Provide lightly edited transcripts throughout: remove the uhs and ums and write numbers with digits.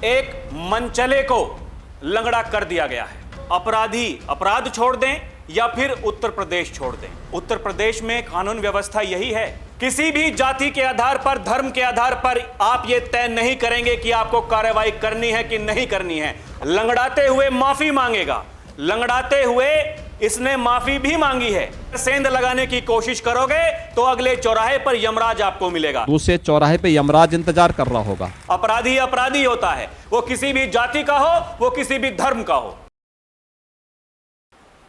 एक मनचले को लंगड़ा कर दिया गया है। अपराधी अपराध छोड़ दें या फिर उत्तर प्रदेश छोड़ दें। उत्तर प्रदेश में कानून व्यवस्था यही है, किसी भी जाति के आधार पर, धर्म के आधार पर आप ये तय नहीं करेंगे कि आपको कार्रवाई करनी है कि नहीं करनी है। लंगड़ाते हुए माफी मांगेगा, लंगड़ाते हुए इसने माफी भी मांगी है। सेंध लगाने की कोशिश करोगे तो अगले चौराहे पर यमराज आपको मिलेगा। दूसरे चौराहे पे यमराज इंतजार कर रहा होगा। अपराधी अपराधी होता है, वो किसी भी जाति का हो, वो किसी भी धर्म का हो।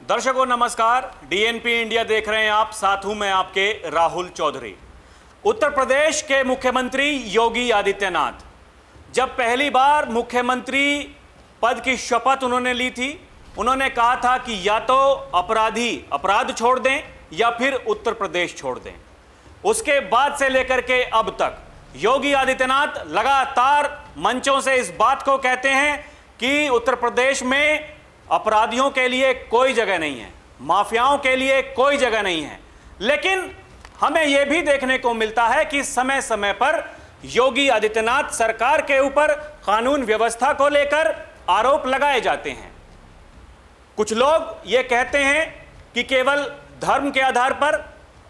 दर्शकों नमस्कार, डीएनपी इंडिया देख रहे हैं आप, साथ हूं मैं आपके राहुल चौधरी। उत्तर प्रदेश के मुख्यमंत्री योगी आदित्यनाथ जब पहली बार मुख्यमंत्री पद की शपथ उन्होंने ली थी, उन्होंने कहा था कि या तो अपराधी अपराध छोड़ दें या फिर उत्तर प्रदेश छोड़ दें। उसके बाद से लेकर के अब तक योगी आदित्यनाथ लगातार मंचों से इस बात को कहते हैं कि उत्तर प्रदेश में अपराधियों के लिए कोई जगह नहीं है, माफियाओं के लिए कोई जगह नहीं है। लेकिन हमें यह भी देखने को मिलता है कि समय समय पर योगी आदित्यनाथ सरकार के ऊपर कानून व्यवस्था को लेकर आरोप लगाए जाते हैं। कुछ लोग ये कहते हैं कि केवल धर्म के आधार पर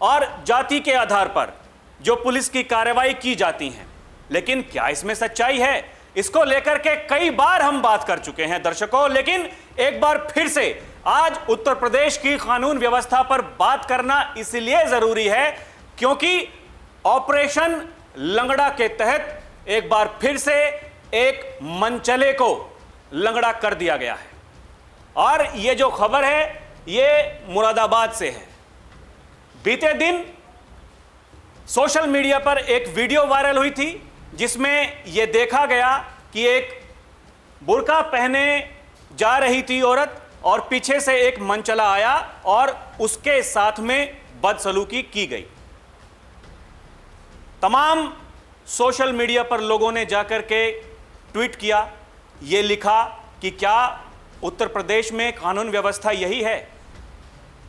और जाति के आधार पर जो पुलिस की कार्रवाई की जाती हैं, लेकिन क्या इसमें सच्चाई है? इसको लेकर के कई बार हम बात कर चुके हैं दर्शकों, लेकिन एक बार फिर से आज उत्तर प्रदेश की कानून व्यवस्था पर बात करना इसलिए जरूरी है क्योंकि ऑपरेशन लंगड़ा के तहत एक बार फिर से एक मनचले को लंगड़ा कर दिया गया है। और ये जो खबर है ये मुरादाबाद से है। बीते दिन सोशल मीडिया पर एक वीडियो वायरल हुई थी जिसमें यह देखा गया कि एक बुर्का पहने जा रही थी औरत और पीछे से एक मनचला आया और उसके साथ में बदसलूकी की गई। तमाम सोशल मीडिया पर लोगों ने जाकर के ट्वीट किया, ये लिखा कि क्या उत्तर प्रदेश में कानून व्यवस्था यही है?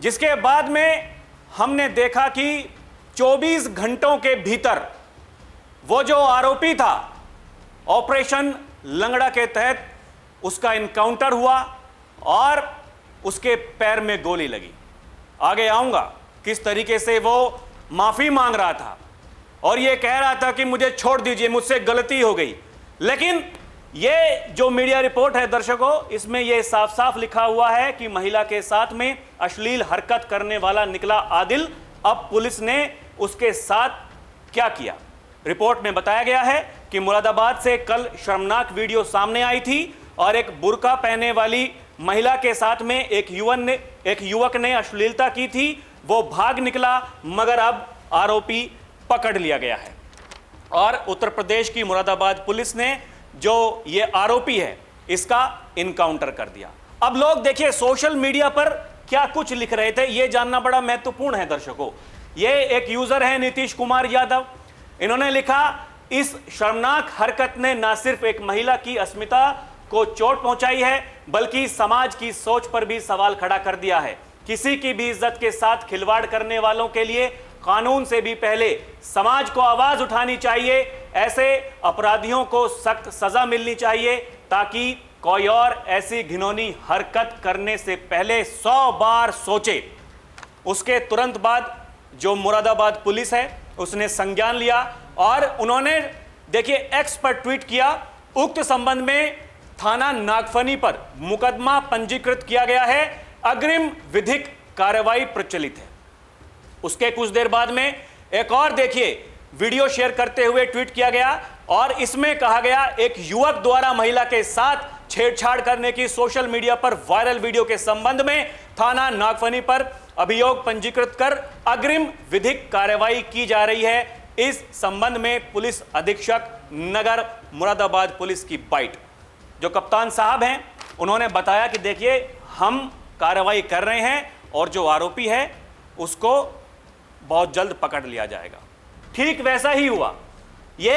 जिसके बाद में हमने देखा कि 24 घंटों के भीतर वो जो आरोपी था ऑपरेशन लंगड़ा के तहत उसका इनकाउंटर हुआ और उसके पैर में गोली लगी। आगे आऊंगा किस तरीके से वो माफी मांग रहा था और ये कह रहा था कि मुझे छोड़ दीजिए, मुझसे गलती हो गई। लेकिन ये जो मीडिया रिपोर्ट है दर्शकों, इसमें ये साफ साफ लिखा हुआ है कि महिला के साथ में अश्लील हरकत करने वाला निकला आदिल। अब पुलिस ने उसके साथ क्या किया? रिपोर्ट में बताया गया है कि मुरादाबाद से कल शर्मनाक वीडियो सामने आई थी और एक बुर्का पहने वाली महिला के साथ में एक युवक ने अश्लीलता की थी। वो भाग निकला मगर अब आरोपी पकड़ लिया गया है और उत्तर प्रदेश की मुरादाबाद पुलिस ने जो ये आरोपी है इसका इनकाउंटर कर दिया। अब लोग देखिए सोशल मीडिया पर क्या कुछ लिख रहे थे, ये जानना बड़ा महत्वपूर्ण है दर्शकों। ये एक यूजर है नीतीश कुमार यादव, इन्होंने लिखा, इस शर्मनाक हरकत ने न सिर्फ एक महिला की अस्मिता को चोट पहुंचाई है बल्कि समाज की सोच पर भी सवाल खड़ा कर दिया है। किसी की भी इज्जत के साथ खिलवाड़ करने वालों के लिए कानून से भी पहले समाज को आवाज उठानी चाहिए। ऐसे अपराधियों को सख्त सजा मिलनी चाहिए ताकि कोई और ऐसी घिनौनी हरकत करने से पहले 100 बार सोचे। उसके तुरंत बाद जो मुरादाबाद पुलिस है उसने संज्ञान लिया और उन्होंने देखिए एक्स पर ट्वीट किया, उक्त संबंध में थाना नागफनी पर मुकदमा पंजीकृत किया गया है, अग्रिम विधिक कार्रवाई प्रचलित है। उसके कुछ देर बाद में एक और देखिए वीडियो शेयर करते हुए ट्वीट किया गया और इसमें कहा गया, एक युवक द्वारा महिला के साथ छेड़छाड़ करने की सोशल मीडिया पर वायरल वीडियो के संबंध में थाना नागफनी पर अभियोग पंजीकृत कर अग्रिम विधिक कार्रवाई की जा रही है। इस संबंध में पुलिस अधीक्षक नगर मुरादाबाद पुलिस की बाइट जो कप्तान साहब हैं उन्होंने बताया कि देखिए हम कार्रवाई कर रहे हैं और जो आरोपी है उसको बहुत जल्द पकड़ लिया जाएगा। ठीक वैसा ही हुआ। ये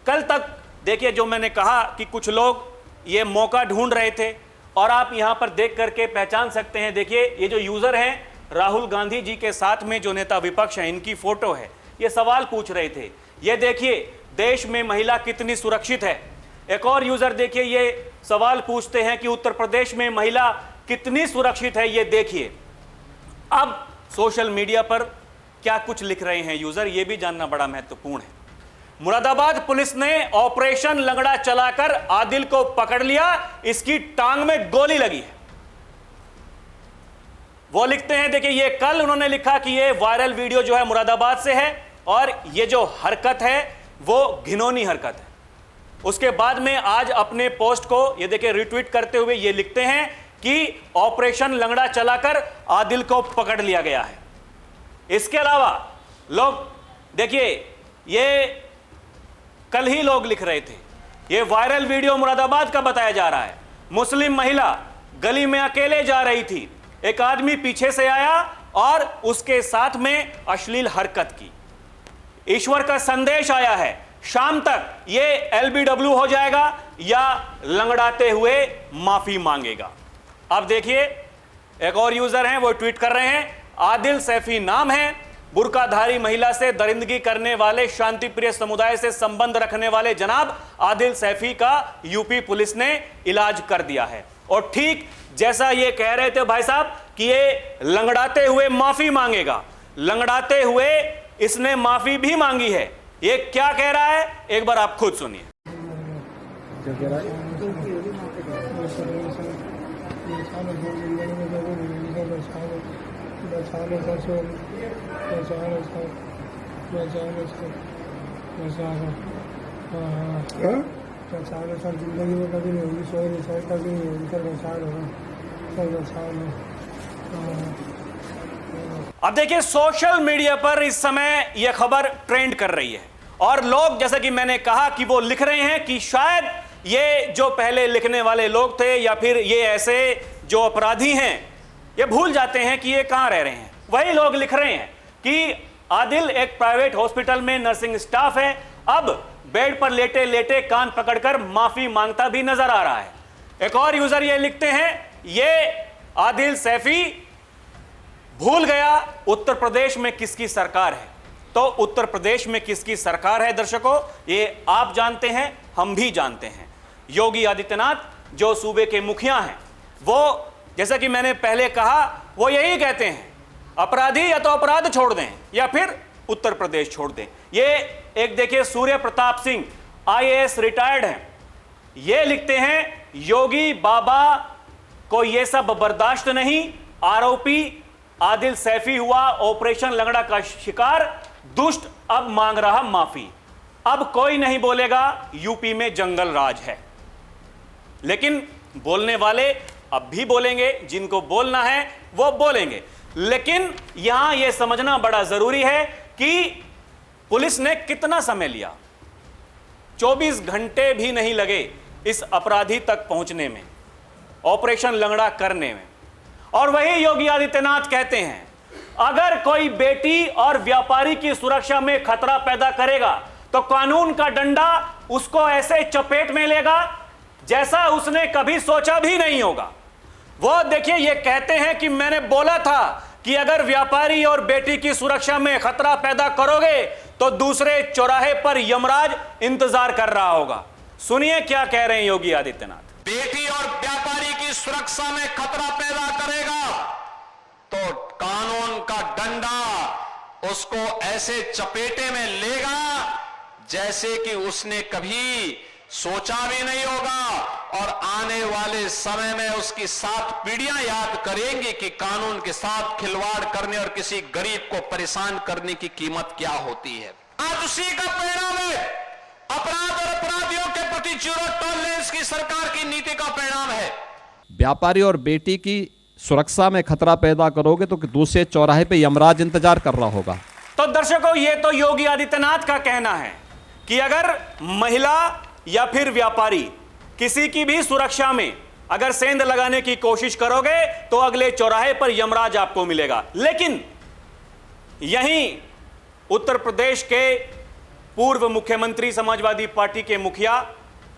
कल तक देखिए जो मैंने कहा कि कुछ लोग ये मौका ढूंढ रहे थे और आप यहां पर देख करके पहचान सकते हैं। देखिए ये जो यूजर हैं राहुल गांधी जी के साथ में जो नेता विपक्ष हैं इनकी फोटो है। ये सवाल पूछ रहे थे, ये देखिए देश में महिला कितनी सुरक्षित है, एक और यूजर देखिए ये सवाल पूछते हैं कि उत्तर प्रदेश में महिला कितनी सुरक्षित है, ये देखिए। अब सोशल मीडिया पर क्या कुछ लिख रहे हैं यूजर, ये भी जानना बड़ा महत्वपूर्ण है। मुरादाबाद पुलिस ने ऑपरेशन लंगड़ा चलाकर आदिल को पकड़ लिया, इसकी टांग में गोली लगी है। वो लिखते हैं, देखिए ये कल उन्होंने लिखा कि ये वायरल वीडियो जो है मुरादाबाद से है और ये जो हरकत है वो घिनौनी हरकत है। उसके बाद में आज अपने पोस्ट को ये देखिए रिट्वीट करते हुए ये लिखते हैं कि ऑपरेशन लंगड़ा चलाकर आदिल को पकड़ लिया गया है। इसके अलावा लोग देखिए, ये कल ही लोग लिख रहे थे, ये वायरल वीडियो मुरादाबाद का बताया जा रहा है। मुस्लिम महिला गली में अकेले जा रही थी, एक आदमी पीछे से आया और उसके साथ में अश्लील हरकत की। ईश्वर का संदेश आया है, शाम तक ये LBW हो जाएगा या लंगड़ाते हुए माफी मांगेगा। अब देखिए एक और यूजर हैं, वो ट्वीट कर रहे हैं, आदिल सैफी नाम है, बुर्काधारी महिला से दरिंदगी करने वाले शांतिप्रिय समुदाय से संबंध रखने वाले जनाब आदिल सैफी का यूपी पुलिस ने इलाज कर दिया है। और ठीक जैसा ये कह रहे थे भाई साहब कि ये लंगड़ाते हुए माफी मांगेगा, लंगड़ाते हुए इसने माफी भी मांगी है। ये क्या कह रहा है, एक बार आप खुद सुनिए। जिंदगी में कभी नहीं होगी, सोई नहीं सोई कभी नहीं होगी, सर बचा लो, सर बचा लो। अब देखिए सोशल मीडिया पर इस समय यह खबर ट्रेंड कर रही है और लोग, जैसा कि मैंने कहा, कि वो लिख रहे हैं कि शायद ये जो पहले लिखने वाले लोग थे या फिर ये ऐसे जो अपराधी हैं, ये भूल जाते हैं कि ये कहां रह रहे हैं। वही लोग लिख रहे हैं कि आदिल एक प्राइवेट हॉस्पिटल में नर्सिंग स्टाफ है, अब बेड पर लेटे लेटे कान पकड़कर माफी मांगता भी नजर आ रहा है। एक और यूजर ये लिखते हैं, ये आदिल सैफी भूल गया उत्तर प्रदेश में किसकी सरकार है। तो उत्तर प्रदेश में किसकी सरकार है दर्शकों, ये आप जानते हैं, हम भी जानते हैं। योगी आदित्यनाथ जो सूबे के मुखिया हैं, वो जैसा कि मैंने पहले कहा, वो यही कहते हैं, अपराधी या तो अपराध छोड़ दें या फिर उत्तर प्रदेश छोड़ दें। ये एक देखिए सूर्य प्रताप सिंह IAS रिटायर्ड हैं, ये लिखते हैं, योगी बाबा को ये सब बर्दाश्त नहीं, आरोपी आदिल सैफी हुआ ऑपरेशन लंगड़ा का शिकार, दुष्ट अब मांग रहा माफी, अब कोई नहीं बोलेगा यूपी में जंगल राज है। लेकिन बोलने वाले अब भी बोलेंगे, जिनको बोलना है वो बोलेंगे। लेकिन यहां यह समझना बड़ा जरूरी है कि पुलिस ने कितना समय लिया, 24 घंटे भी नहीं लगे इस अपराधी तक पहुंचने में, ऑपरेशन लंगड़ा करने में। और वही योगी आदित्यनाथ कहते हैं, अगर कोई बेटी और व्यापारी की सुरक्षा में खतरा पैदा करेगा तो कानून का डंडा उसको ऐसे चपेट में लेगा जैसा उसने कभी सोचा भी नहीं होगा। वो देखिए ये कहते हैं कि मैंने बोला था कि अगर व्यापारी और बेटी की सुरक्षा में खतरा पैदा करोगे तो दूसरे चौराहे पर यमराज इंतजार कर रहा होगा। सुनिए क्या कह रहे हैं योगी आदित्यनाथ। बेटी और व्यापारी की सुरक्षा में खतरा पैदा करेगा तो कानून का डंडा उसको ऐसे चपेटे में लेगा जैसे कि उसने कभी सोचा भी नहीं होगा। और आने वाले समय में उसकी 7 पीढ़ियां याद करेंगी कि कानून के साथ खिलवाड़ करने और किसी गरीब को परेशान करने की कीमत क्या होती है। आज उसी का परिणाम है, अपराध और अपराधियों के प्रति जीरो टॉलरेंस की सरकार की नीति का परिणाम है। व्यापारी और बेटी की सुरक्षा में खतरा पैदा करोगे तो दूसरे चौराहे पे यमराज इंतजार कर रहा होगा। तो दर्शकों, ये तो योगी आदित्यनाथ का कहना है कि अगर महिला या फिर व्यापारी किसी की भी सुरक्षा में अगर सेंध लगाने की कोशिश करोगे तो अगले चौराहे पर यमराज आपको मिलेगा। लेकिन यहीं उत्तर प्रदेश के पूर्व मुख्यमंत्री समाजवादी पार्टी के मुखिया,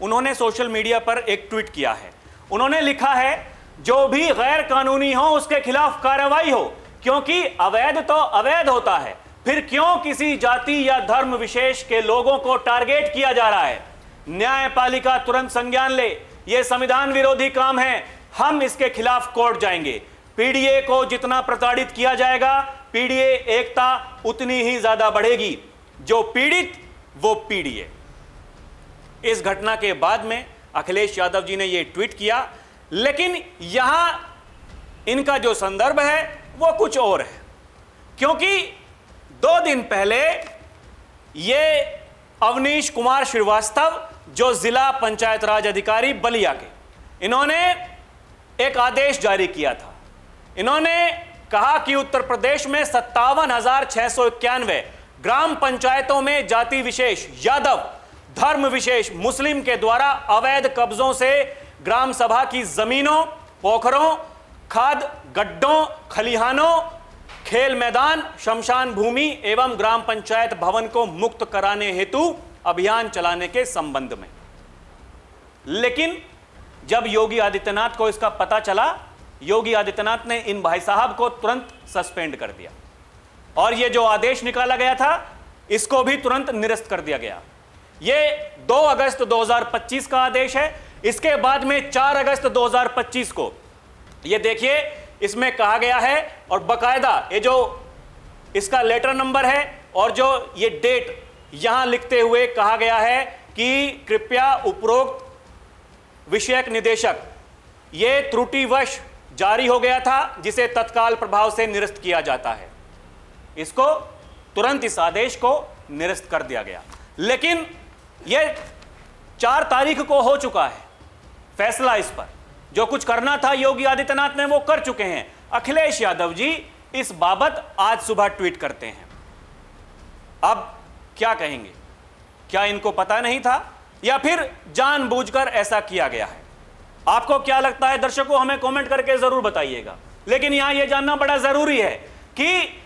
उन्होंने सोशल मीडिया पर एक ट्वीट किया है। उन्होंने लिखा है, जो भी गैर कानूनी हो उसके खिलाफ कार्रवाई हो, क्योंकि अवैध तो अवैध होता है, फिर क्यों किसी जाति या धर्म विशेष के लोगों को टारगेट किया जा रहा है। न्यायपालिका तुरंत संज्ञान ले, यह संविधान विरोधी काम है, हम इसके खिलाफ कोर्ट जाएंगे। पीडीए को जितना प्रताड़ित किया जाएगा, पीडीए एकता उतनी ही ज्यादा बढ़ेगी। जो पीड़ित वो पीडीए। इस घटना के बाद में अखिलेश यादव जी ने यह ट्वीट किया, लेकिन यहां इनका जो संदर्भ है वो कुछ और है, क्योंकि 2 दिन पहले ये अवनीश कुमार श्रीवास्तव, जो जिला पंचायत राज अधिकारी बलिया के, इन्होंने एक आदेश जारी किया था। इन्होंने कहा कि उत्तर प्रदेश में 57,691 ग्राम पंचायतों में जाति विशेष यादव, धर्म विशेष मुस्लिम के द्वारा अवैध कब्जों से ग्राम सभा की जमीनों, पोखरों, खाद गड्ढों, खलिहानों, खेल मैदान, शमशान भूमि एवं ग्राम पंचायत भवन को मुक्त कराने हेतु अभियान चलाने के संबंध में। लेकिन जब योगी आदित्यनाथ को इसका पता चला, योगी आदित्यनाथ ने इन भाई साहब को तुरंत सस्पेंड कर दिया और यह जो आदेश निकाला गया था इसको भी तुरंत निरस्त कर दिया गया। यह 2 अगस्त 2025 का आदेश है। इसके बाद में 4 अगस्त 2025 को यह देखिए, इसमें कहा गया है और बकायदा ये जो इसका लेटर नंबर है और जो ये डेट यहां लिखते हुए कहा गया है कि कृपया उपरोक्त विषयक निदेशक, ये त्रुटिवश जारी हो गया था, जिसे तत्काल प्रभाव से निरस्त किया जाता है। इसको तुरंत इस आदेश को निरस्त कर दिया गया। लेकिन यह 4 तारीख को हो चुका है फैसला इस पर। जो कुछ करना था योगी आदित्यनाथ ने वो कर चुके हैं। अखिलेश यादव जी इस बाबत आज सुबह ट्वीट करते हैं। अब क्या कहेंगे? क्या इनको पता नहीं था या फिर जानबूझकर ऐसा किया गया है? आपको क्या लगता है दर्शकों, हमें कमेंट करके जरूर बताइएगा। लेकिन यहां यह जानना बड़ा जरूरी है कि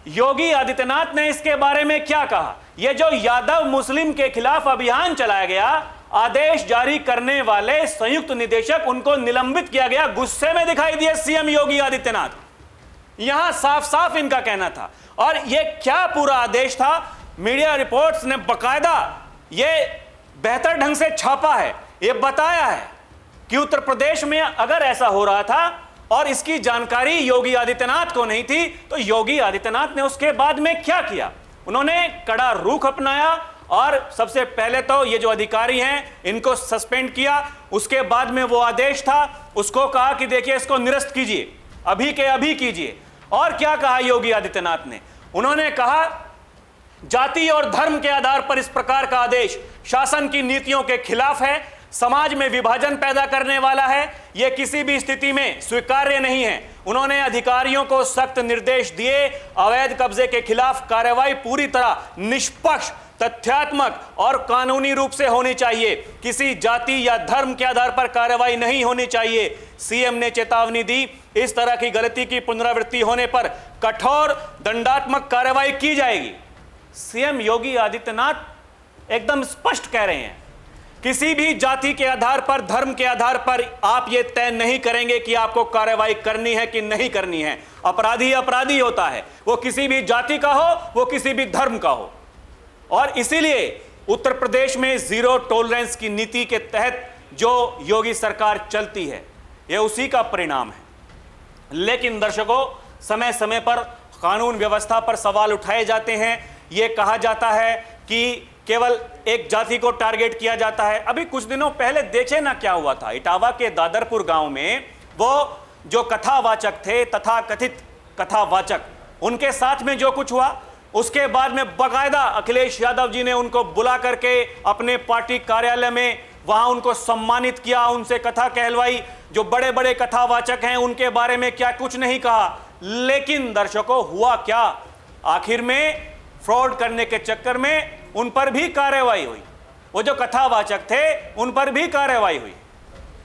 योगी आदित्यनाथ ने इसके बारे में क्या कहा। यह जो यादव मुस्लिम के खिलाफ अभियान चलाया गया, आदेश जारी करने वाले संयुक्त निदेशक, उनको निलंबित किया गया। गुस्से में दिखाई दिए सीएम योगी आदित्यनाथ। यहां साफ साफ इनका कहना था। और यह क्या पूरा आदेश था, मीडिया रिपोर्ट्स ने बकायदा यह बेहतर ढंग से छापा है, यह बताया है कि उत्तर प्रदेश में अगर ऐसा हो रहा था और इसकी जानकारी योगी आदित्यनाथ को नहीं थी, तो योगी आदित्यनाथ ने उसके बाद में क्या किया? उन्होंने कड़ा रुख अपनाया और सबसे पहले तो ये जो अधिकारी हैं इनको सस्पेंड किया। उसके बाद में वो आदेश था, उसको कहा कि देखिए इसको निरस्त कीजिए, अभी के अभी कीजिए। और क्या कहा योगी आदित्यनाथ ने? उन्होंने कहा जाति और धर्म के आधार पर इस प्रकार का आदेश शासन की नीतियों के खिलाफ है, समाज में विभाजन पैदा करने वाला है, यह किसी भी स्थिति में स्वीकार्य नहीं है। उन्होंने अधिकारियों को सख्त निर्देश दिए, अवैध कब्जे के खिलाफ कार्रवाई पूरी तरह निष्पक्ष, तथ्यात्मक और कानूनी रूप से होनी चाहिए। किसी जाति या धर्म के आधार पर कार्रवाई नहीं होनी चाहिए। सीएम ने चेतावनी दी, इस तरह की गलती की पुनरावृत्ति होने पर कठोर दंडात्मक कार्रवाई की जाएगी। सीएम योगी आदित्यनाथ एकदम स्पष्ट कह रहे हैं, किसी भी जाति के आधार पर, धर्म के आधार पर आप ये तय नहीं करेंगे कि आपको कार्रवाई करनी है कि नहीं करनी है। अपराधी अपराधी होता है, वो किसी भी जाति का हो, वो किसी भी धर्म का हो। और इसीलिए उत्तर प्रदेश में जीरो टॉलरेंस की नीति के तहत जो योगी सरकार चलती है, यह उसी का परिणाम है। लेकिन दर्शकों, समय समय पर कानून व्यवस्था पर सवाल उठाए जाते हैं। यह कहा जाता है कि केवल एक जाति को टारगेट किया जाता है। अभी कुछ दिनों पहले देखे ना क्या हुआ था, इटावा के दादरपुर गांव में वो जो कथावाचक थे, तथा कथित कथावाचक, उनके साथ में जो कुछ हुआ, उसके बाद में बाकायदा अखिलेश यादव जी ने उनको बुला करके अपने पार्टी कार्यालय में वहां उनको सम्मानित किया, उनसे कथा कहलवाई। जो बड़े बड़े कथावाचक हैं उनके बारे में क्या कुछ नहीं कहा। लेकिन दर्शकों, हुआ क्या? आखिर में फ्रॉड करने के चक्कर में उन पर भी कार्रवाई हुई। वो जो कथावाचक थे उन पर भी कार्रवाई हुई।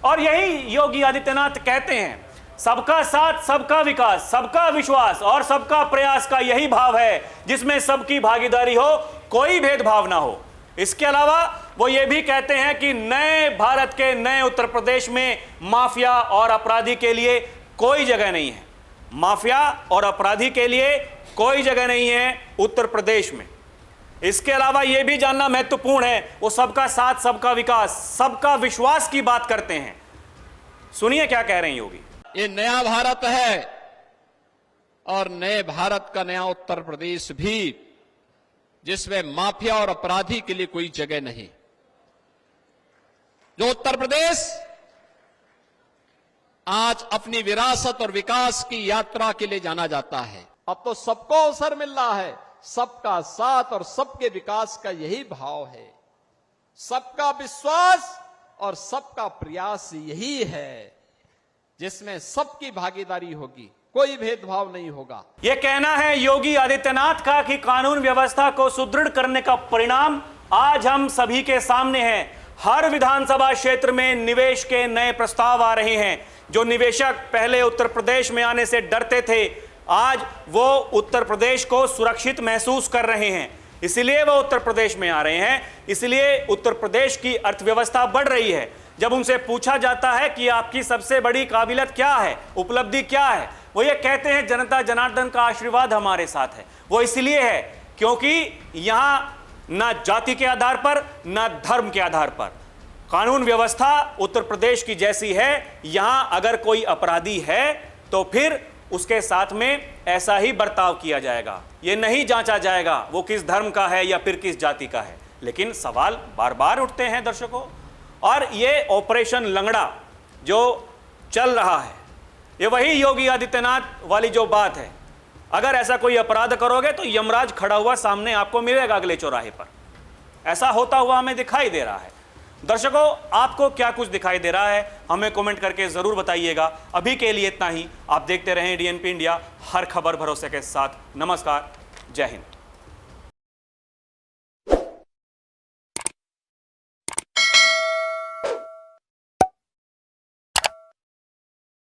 और यही योगी आदित्यनाथ कहते हैं, सबका साथ, सबका विकास, सबका विश्वास और सबका प्रयास का यही भाव है, जिसमें सबकी भागीदारी हो, कोई भेदभाव ना हो। इसके अलावा वो ये भी कहते हैं कि नए भारत के, नए उत्तर प्रदेश में माफिया और अपराधी के लिए कोई जगह नहीं है। माफिया और अपराधी के लिए कोई जगह नहीं है उत्तर प्रदेश में। इसके अलावा यह भी जानना महत्वपूर्ण है, वो सबका साथ, सबका विकास, सबका विश्वास की बात करते हैं। सुनिए क्या कह रहे हैं योगी। ये नया भारत है और नए भारत का नया उत्तर प्रदेश भी, जिसमें माफिया और अपराधी के लिए कोई जगह नहीं। जो उत्तर प्रदेश आज अपनी विरासत और विकास की यात्रा के लिए जाना जाता है, अब तो सबको अवसर मिल रहा है। सबका साथ और सबके विकास का यही भाव है, सबका विश्वास और सबका प्रयास यही है, जिसमें सबकी भागीदारी होगी, कोई भेदभाव नहीं होगा। यह कहना है योगी आदित्यनाथ का कि कानून व्यवस्था को सुदृढ़ करने का परिणाम आज हम सभी के सामने है। हर विधानसभा क्षेत्र में निवेश के नए प्रस्ताव आ रहे हैं। जो निवेशक पहले उत्तर प्रदेश में आने से डरते थे, आज वो उत्तर प्रदेश को सुरक्षित महसूस कर रहे हैं, इसलिए वो उत्तर प्रदेश में आ रहे हैं। इसलिए उत्तर प्रदेश की अर्थव्यवस्था बढ़ रही है। जब उनसे पूछा जाता है कि आपकी सबसे बड़ी काबिलियत क्या है, उपलब्धि क्या है, वो ये कहते हैं जनता जनार्दन का आशीर्वाद हमारे साथ है। वो इसलिए है क्योंकि यहां ना जाति के आधार पर, ना धर्म के आधार पर कानून व्यवस्था उत्तर प्रदेश की जैसी है। यहां अगर कोई अपराधी है तो फिर उसके साथ में ऐसा ही बर्ताव किया जाएगा। ये नहीं जांचा जाएगा वो किस धर्म का है या फिर किस जाति का है। लेकिन सवाल बार बार उठते हैं दर्शकों, और ये ऑपरेशन लंगड़ा जो चल रहा है, ये वही योगी आदित्यनाथ वाली जो बात है। अगर ऐसा कोई अपराध करोगे तो यमराज खड़ा हुआ सामने आपको मिलेगा अगले चौराहे पर। ऐसा होता हुआ हमें दिखाई दे रहा है। दर्शकों, आपको क्या कुछ दिखाई दे रहा है हमें कमेंट करके जरूर बताइएगा। अभी के लिए इतना ही। आप देखते रहें डीएनपी इंडिया, हर खबर भरोसे के साथ। नमस्कार, जय हिंद।